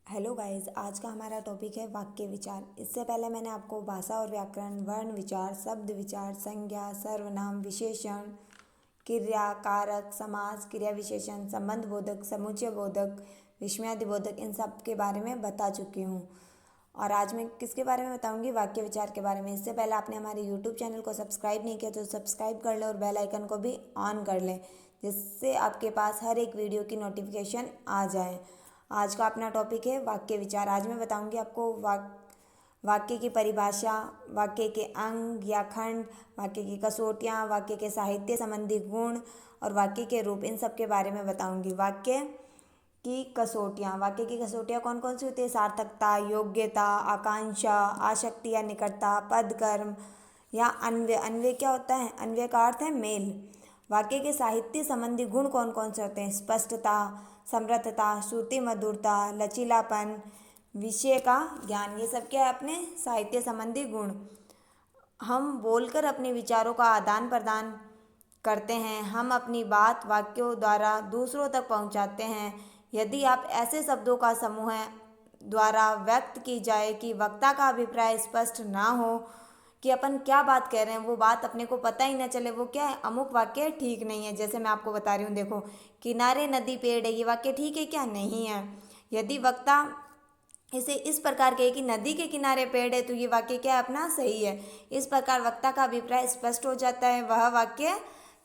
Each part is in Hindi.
हेलो गाइस, आज का हमारा टॉपिक है वाक्य विचार। इससे पहले मैंने आपको भाषा और व्याकरण, वर्ण विचार, शब्द विचार, संज्ञा, सर्वनाम, विशेषण, क्रिया, कारक, समास, क्रिया विशेषण, संबंध बोधक, समुच्चय बोधक, विस्मयादि बोधक, इन सब के बारे में बता चुकी हूँ। और आज मैं किसके बारे में बताऊँगी? वाक्य विचार के बारे में। इससे पहले आपने हमारे यूट्यूब चैनल को सब्सक्राइब नहीं किया तो सब्सक्राइब कर लें और बेल आइकन को भी ऑन कर लें, जिससे आपके पास हर एक वीडियो की नोटिफिकेशन आ जाए। आज का अपना टॉपिक है वाक्य विचार। आज मैं बताऊंगी आपको वाक्य की परिभाषा, वाक्य के अंग या खंड, वाक्य की कसौटियाँ, वाक्य के साहित्य संबंधी गुण और वाक्य के रूप, इन सब के बारे में बताऊंगी। वाक्य की कसौटियाँ कौन कौन सी होती है? सार्थकता, योग्यता, आकांक्षा, आसक्ति या निकटता, पद, कर्म या अन्वय। अन्वय क्या होता है? अन्वय का अर्थ है मेल। वाक्य के साहित्य संबंधी गुण कौन कौन से होते हैं? स्पष्टता, समृद्धता, श्रुति मधुरता, लचीलापन, विषय का ज्ञान। ये सब क्या है? अपने साहित्य संबंधी गुण। हम बोलकर अपने विचारों का आदान प्रदान करते हैं। हम अपनी बात वाक्यों द्वारा दूसरों तक पहुंचाते हैं। यदि आप ऐसे शब्दों का समूह द्वारा व्यक्त की जाए कि वक्ता का अभिप्राय स्पष्ट ना हो कि अपन क्या बात कह रहे हैं, वो बात अपने को पता ही ना चले, वो क्या है? अमुक वाक्य ठीक नहीं है। जैसे मैं आपको बता रही हूँ, देखो, किनारे नदी पेड़ है, ये वाक्य ठीक है क्या? नहीं है। यदि वक्ता इसे इस प्रकार कहे कि नदी के किनारे पेड़ है, तो ये वाक्य क्या है? अपना सही है। इस प्रकार वक्ता का अभिप्राय स्पष्ट हो जाता है, वह वाक्य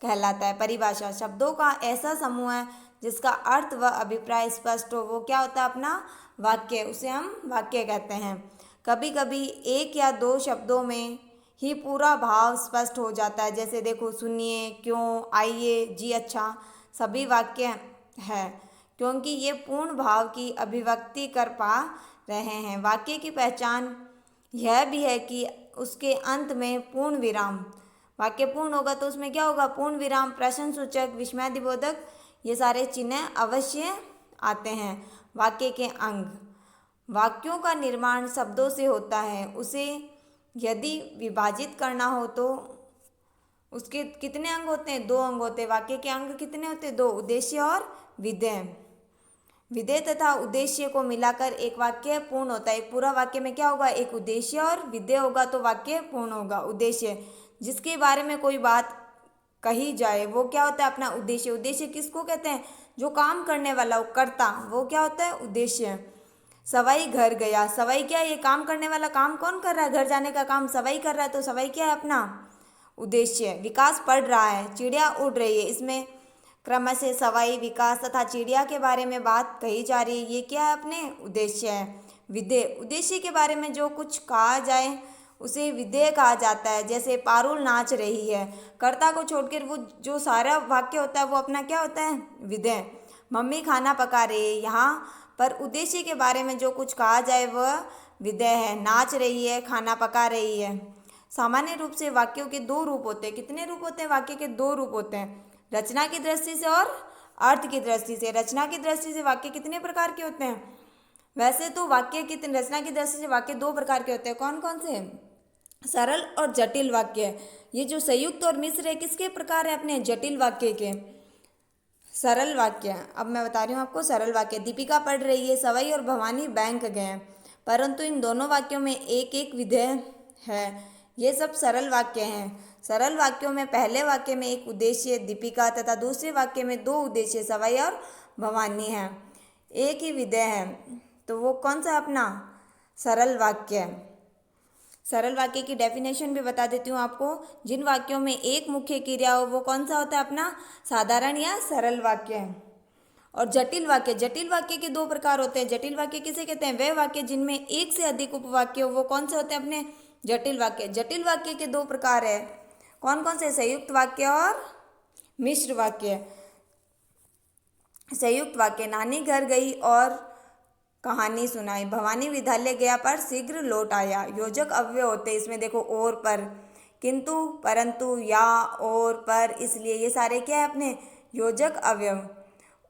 कहलाता है। परिभाषा: शब्दों का ऐसा समूह है जिसका अर्थ व अभिप्राय स्पष्ट हो, वो क्या होता है? अपना वाक्य, उसे हम वाक्य कहते हैं। कभी कभी एक या दो शब्दों में ही पूरा भाव स्पष्ट हो जाता है। जैसे देखो, सुनिए, क्यों, आइए, जी अच्छा, सभी वाक्य है क्योंकि ये पूर्ण भाव की अभिव्यक्ति कर पा रहे हैं। वाक्य की पहचान यह भी है कि उसके अंत में पूर्ण विराम। वाक्य पूर्ण होगा तो उसमें क्या होगा? पूर्ण विराम, प्रश्न सूचक, विस्मयादिबोधक, ये सारे चिन्ह अवश्य आते हैं। वाक्य के अंग: वाक्यों का निर्माण शब्दों से होता है। उसे यदि विभाजित करना हो तो उसके कितने अंग होते हैं? दो अंग होते हैं। वाक्य के अंग कितने होते हैं? दो: उद्देश्य और विधेय। विधेय तथा उद्देश्य को मिलाकर एक वाक्य पूर्ण होता है। एक पूरा वाक्य में क्या होगा? एक उद्देश्य और विधेय होगा तो वाक्य पूर्ण होगा। उद्देश्य: जिसके बारे में कोई बात कही जाए, वो क्या होता है? अपना उद्देश्य। उद्देश्य किसको कहते हैं? जो काम करने वाला हो, कर्ता, वो क्या होता है? उद्देश्य। सवाई घर गया, सवाई क्या है? ये काम करने वाला। काम कौन कर रहा है? घर जाने का काम सवाई कर रहा है, तो सवाई क्या है? अपना उद्देश्य। विकास बढ़ रहा है, चिड़िया उड़ रही है, इसमें क्रम से सवाई, विकास तथा चिड़िया के बारे में बात कही जा रही है, ये क्या है? अपने उद्देश्य है। विधेय: उद्देश्य के बारे में जो कुछ कहा जाए उसे विधेय कहा जाता है। जैसे पारुल नाच रही है, कर्ता को छोड़कर वो जो सारा वाक्य होता है वो अपना क्या होता है? विधेय। मम्मी खाना पका रही है, यहाँ पर उद्देश्य के बारे में जो कुछ कहा जाए वह विधेय है। नाच रही है, खाना पका रही है। सामान्य रूप से वाक्यों के दो रूप होते हैं। कितने रूप होते हैं? वाक्य के दो रूप होते हैं, रचना की दृष्टि से और अर्थ की दृष्टि से। रचना की दृष्टि से वाक्य कितने प्रकार के होते हैं? वैसे तो वाक्य की रचना की दृष्टि से वाक्य दो प्रकार के होते हैं। कौन कौन से? सरल और जटिल वाक्य। ये जो संयुक्त और मिश्र है, किसके प्रकार है? अपने जटिल वाक्य के। सरल वाक्य, अब मैं बता रही हूँ आपको सरल वाक्य। दीपिका पढ़ रही है, सवई और भवानी बैंक गए, परंतु इन दोनों वाक्यों में एक एक विधेय है। ये सब सरल वाक्य हैं। सरल वाक्यों में पहले वाक्य में एक उद्देश्य दीपिका तथा दूसरे वाक्य में दो उद्देश्य सवई और भवानी हैं। एक ही विधेय है, तो वो कौन सा? अपना सरल वाक्य है। सरल वाक्य की डेफिनेशन भी बता देती हूँ आपको। जिन वाक्यों में एक मुख्य क्रिया हो वो कौन सा होता है? अपना साधारण या सरल वाक्य है। और जटिल वाक्य, जटिल वाक्य के दो प्रकार होते हैं। जटिल वाक्य किसे कहते हैं? वे वाक्य जिनमें एक से अधिक उपवाक्य हो, वो कौन से होते हैं? अपने जटिल वाक्य। जटिल वाक्य के दो प्रकार है। कौन कौन से? संयुक्त वाक्य और मिश्र वाक्य। संयुक्त वाक्य: नानी घर गई और कहानी सुनाई, भवानी विद्यालय गया पर शीघ्र लौट आया। योजक अव्यय होते हैं इसमें, देखो, और, पर, किंतु, परंतु, या, और, पर, इसलिए, ये सारे क्या है? अपने योजक अव्यय।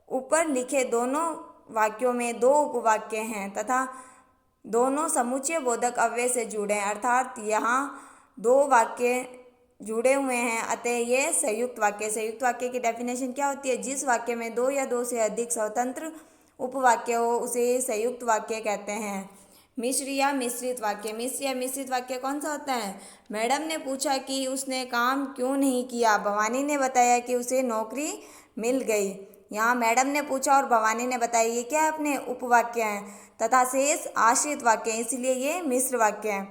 ऊपर लिखे दोनों वाक्यों में दो उपवाक्य हैं तथा दोनों समुच्चय बोधक अव्यय से जुड़े हैं, अर्थात यहाँ दो वाक्य जुड़े हुए हैं, अतः ये संयुक्त वाक्य। संयुक्त वाक्य की डेफिनेशन क्या होती है? जिस वाक्य में दो या दो से अधिक स्वतंत्र उपवाक्य हो उसे संयुक्त वाक्य कहते हैं। मिश्र या मिश्रित वाक्य, मिश्र या मिश्रित वाक्य कौन सा होता है? मैडम ने पूछा कि उसने काम क्यों नहीं किया, भवानी ने बताया कि उसे नौकरी मिल गई। यहाँ मैडम ने पूछा और भवानी ने बताया, ये क्या है? अपने उपवाक्य हैं। तथा शेष आश्रित वाक्य, इसलिए ये मिश्र वाक्य है।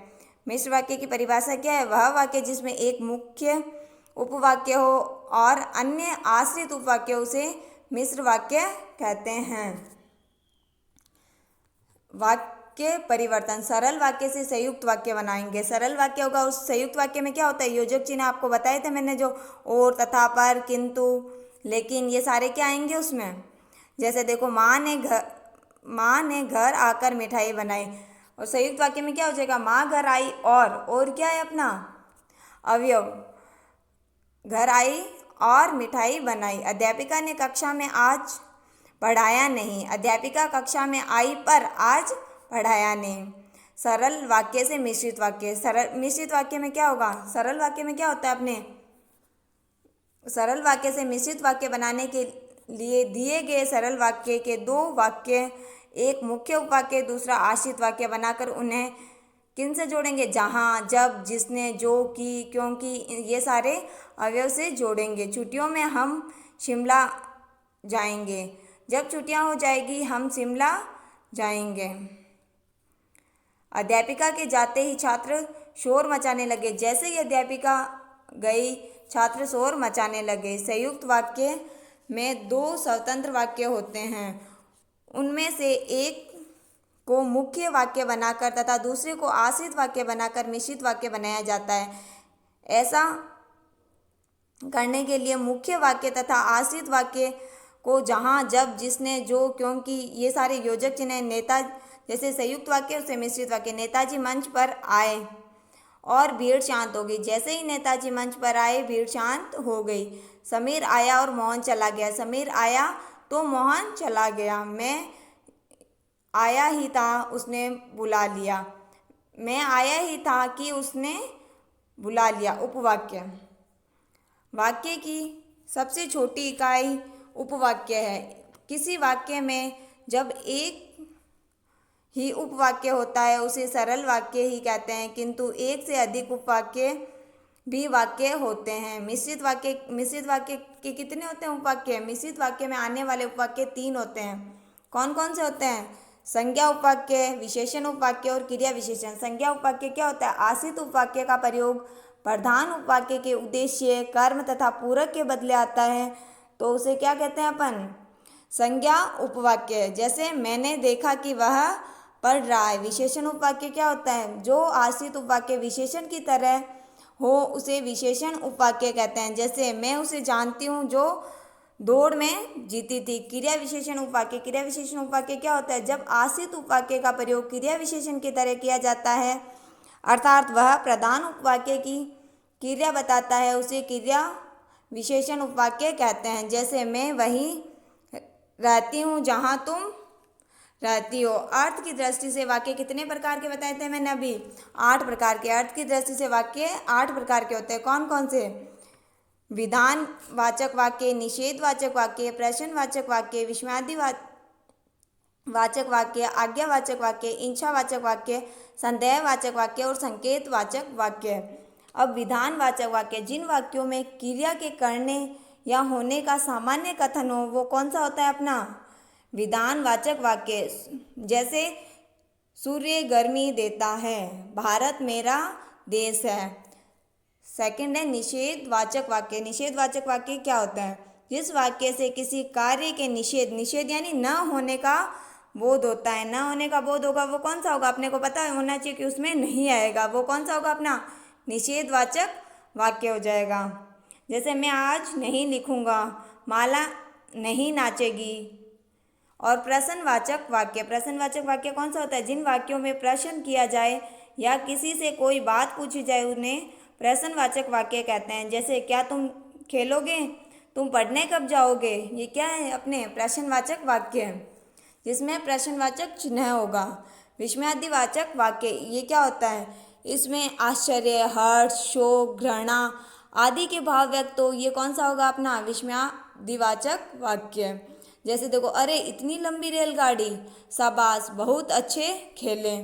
मिश्र वाक्य की परिभाषा क्या है? वह वाक्य जिसमें एक मुख्य उपवाक्य हो और अन्य आश्रित उपवाक्य, उसे मिश्र वाक्य कहते हैं। वाक्य परिवर्तन, सरल वाक्य से संयुक्त वाक्य बनाएंगे। सरल वाक्य होगा, उस संयुक्त वाक्य में क्या होता है? योजक चिन्ह आपको बताए थे मैंने, जो और, तथा, पर, किंतु, लेकिन, ये सारे क्या आएंगे उसमें? जैसे देखो, माँ ने घर आकर मिठाई बनाई, और संयुक्त वाक्य में क्या हो जाएगा? माँ घर आई और क्या है अपना अवयव? घर आई और मिठाई बनाई। अध्यापिका ने कक्षा में आज पढ़ाया नहीं, अध्यापिका कक्षा में आई पर आज पढ़ाया नहीं। सरल वाक्य से मिश्रित वाक्य, सरल मिश्रित वाक्य में क्या होगा? सरल वाक्य में क्या होता है? अपने सरल वाक्य से मिश्रित वाक्य बनाने के लिए दिए गए सरल वाक्य के दो वाक्य, एक मुख्य उपवाक्य, दूसरा आश्रित वाक्य बनाकर उन्हें किन से जोड़ेंगे? जहाँ, जब, जिसने, जो, की, क्योंकि, ये सारे अवयव से जोड़ेंगे। छुट्टियों में हम शिमला जाएंगे, जब छुट्टियां हो जाएगी हम शिमला जाएंगे। अध्यापिका के जाते ही छात्र शोर मचाने लगे, जैसे ही अध्यापिका गई छात्र शोर मचाने लगे। संयुक्त वाक्य में दो स्वतंत्र वाक्य होते हैं, उनमें से एक को मुख्य वाक्य बनाकर तथा दूसरे को आश्रित वाक्य बनाकर मिश्रित वाक्य बनाया जाता है। ऐसा करने के लिए मुख्य वाक्य तथा आश्रित वाक्य को जहाँ, जब, जिसने, जो, क्योंकि, ये सारे योजक चिन्ह। नेता, जैसे संयुक्त वाक्य से मिश्रित वाक्य, नेताजी मंच पर आए और भीड़ शांत हो गई, जैसे ही नेताजी मंच पर आए भीड़ शांत हो गई। समीर आया और मोहन चला गया, समीर आया तो मोहन चला गया। मैं आया ही था, उसने बुला लिया, मैं आया ही था कि उसने बुला लिया। उपवाक्य, वाक्य की सबसे छोटी इकाई उपवाक्य है। किसी वाक्य में जब एक ही उपवाक्य होता है उसे सरल वाक्य ही कहते हैं, किंतु एक से अधिक उपवाक्य भी वाक्य होते हैं। मिश्रित वाक्य के कितने होते हैं उपवाक्य? मिश्रित वाक्य में आने वाले उपवाक्य 3 होते हैं। कौन कौन से होते हैं? संज्ञा उपवाक्य, विशेषण उपवाक्य और क्रिया विशेषण। संज्ञा उपवाक्य क्या होता है? आश्रित उपवाक्य का प्रयोग प्रधान उपवाक्य के उद्देश्य, कर्म तथा पूरक के बदले आता है, तो उसे क्या कहते हैं अपन? संज्ञा उपवाक्य। जैसे मैंने देखा कि वह पढ़ रहा है। विशेषण उपवाक्य क्या होता है? जो आश्रित उपवाक्य विशेषण की तरह हो उसे विशेषण उपवाक्य कहते हैं। जैसे मैं उसे जानती हूँ जो दौड़ में जीती थी। क्रिया विशेषण उपवाक्य, क्रिया विशेषण उपवाक्य क्या होता है? जब आश्रित उपवाक्य का प्रयोग क्रिया विशेषण की तरह किया जाता है, अर्थात वह प्रधान उपवाक्य की क्रिया बताता है, उसे क्रिया विशेषण उपवाक्य कहते हैं। जैसे मैं वहीं रहती हूँ जहाँ तुम रहती हो। अर्थ की दृष्टि से वाक्य कितने प्रकार के बताए थे मैंने अभी? 8 प्रकार के। अर्थ की दृष्टि से वाक्य 8 प्रकार के होते हैं। कौन कौन से? विधान वाचक वाक्य, निषेध वाचक वाक्य, प्रश्नवाचक वाक्य, विस्मयादि वाचक वाक्य, आज्ञावाचक वाक्य, इच्छावाचक वाक्य, संदेहवाचक वाक्य और संकेतवाचक वाक्य। अब विधानवाचक वाक्य, जिन वाक्यों में क्रिया के करने या होने का सामान्य कथन हो, वो कौन सा होता है अपना? विधानवाचक वाक्य। जैसे सूर्य गर्मी देता है, भारत मेरा देश है। सेकंड है निषेधवाचक वाक्य। निषेधवाचक वाक्य क्या होता है? जिस वाक्य से किसी कार्य के निषेध यानी न होने का बोध होता है। न होने का बोध होगा वो कौन सा होगा? अपने को पता होना चाहिए कि उसमें नहीं आएगा, वो कौन सा होगा अपना? निषेधवाचक वाक्य हो जाएगा। जैसे मैं आज नहीं लिखूंगा, माला नहीं नाचेगी। और प्रश्नवाचक वाक्य, प्रश्नवाचक वाक्य कौन सा होता है? जिन वाक्यों में प्रश्न किया जाए या किसी से कोई बात पूछी जाए उन्हें प्रश्नवाचक वाक्य कहते हैं। जैसे क्या तुम खेलोगे? तुम पढ़ने कब जाओगे? ये क्या है? अपने प्रश्नवाचक वाक्य है जिसमें प्रश्नवाचक चिन्ह होगा। विस्मयादिवाचक वाक्य, ये क्या होता है? इसमें आश्चर्य, हर्ष, शोक, घृणा आदि के भाव व्यक्त हो, ये कौन सा होगा अपना? विस्मयादिवाचक वाक्य। जैसे देखो, अरे इतनी लंबी रेलगाड़ी, शाबाश बहुत अच्छे खेले।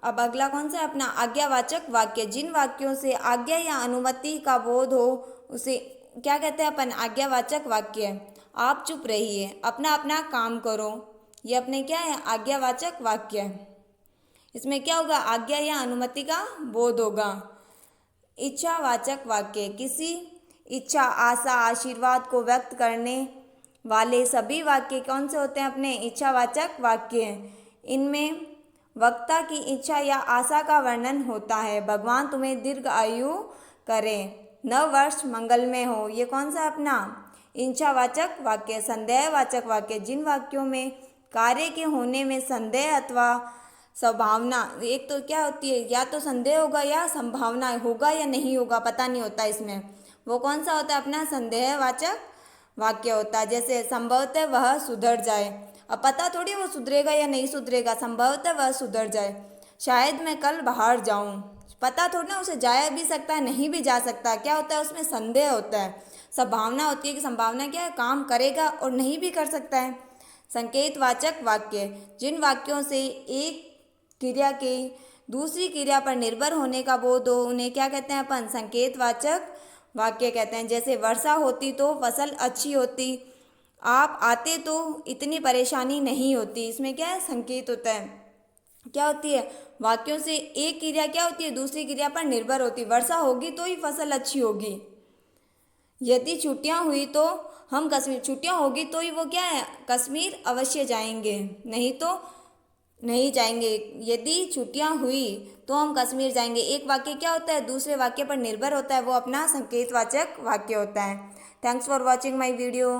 अब अगला कौन सा है अपना आज्ञावाचक वाक्य। जिन वाक्यों से आज्ञा या अनुमति का बोध हो उसे क्या कहते हैं अपन, आज्ञावाचक वाक्य। आप चुप रहिए, अपना अपना काम करो, ये अपने क्या है, आज्ञावाचक वाक्य। इसमें क्या होगा, आज्ञा या अनुमति का बोध होगा। इच्छावाचक वाक्य, किसी इच्छा, आशा, आशीर्वाद को व्यक्त करने वाले सभी वाक्य कौन से होते हैं अपने, इच्छावाचक वाक्य। इनमें वक्ता की इच्छा या आशा का वर्णन होता है। भगवान तुम्हें दीर्घ आयु करे, नव वर्ष मंगलमय हो, ये कौन सा अपना इच्छावाचक वाक्य। संदेहवाचक वाक्य, जिन वाक्यों में कार्य के होने में संदेह अथवा संभावना, एक तो क्या होती है, या तो संदेह होगा या संभावना होगा या नहीं होगा, पता नहीं होता इसमें, वो कौन सा होता है अपना संदेहवाचक वाक्य होता है। जैसे संभवतः वह सुधर जाए, अब पता थोड़ी वो सुधरेगा या नहीं सुधरेगा, संभवतः वह सुधर जाए। शायद मैं कल बाहर जाऊं, पता थोड़ी ना, उसे जाया भी सकता है नहीं भी जा सकता, क्या होता है उसमें संदेह होता है। संभावना होती है कि संभावना क्या है, काम करेगा और नहीं भी कर सकता है। संकेतवाचक वाक्य, जिन वाक्यों से एक क्रिया के दूसरी क्रिया पर निर्भर होने का बोध हो उन्हें क्या कहते हैं अपन, संकेतवाचक वाक्य कहते हैं। जैसे वर्षा होती तो फसल अच्छी होती, आप आते तो इतनी परेशानी नहीं होती, इसमें क्या है, संकेत होता है। क्या होती है, वाक्यों से एक क्रिया क्या होती है दूसरी क्रिया पर निर्भर होती, वर्षा होगी तो ही फसल अच्छी होगी। यदि छुट्टियां हुई तो हम कश्मीर, छुट्टियां होगी तो ही वो क्या है, कश्मीर अवश्य जाएंगे, नहीं तो नहीं जाएंगे। यदि छुट्टियां हुई तो हम कश्मीर जाएंगे, एक वाक्य क्या होता है दूसरे वाक्य पर निर्भर होता है, वो अपना संकेतवाचक वाक्य होता है। Thanks for watching my video.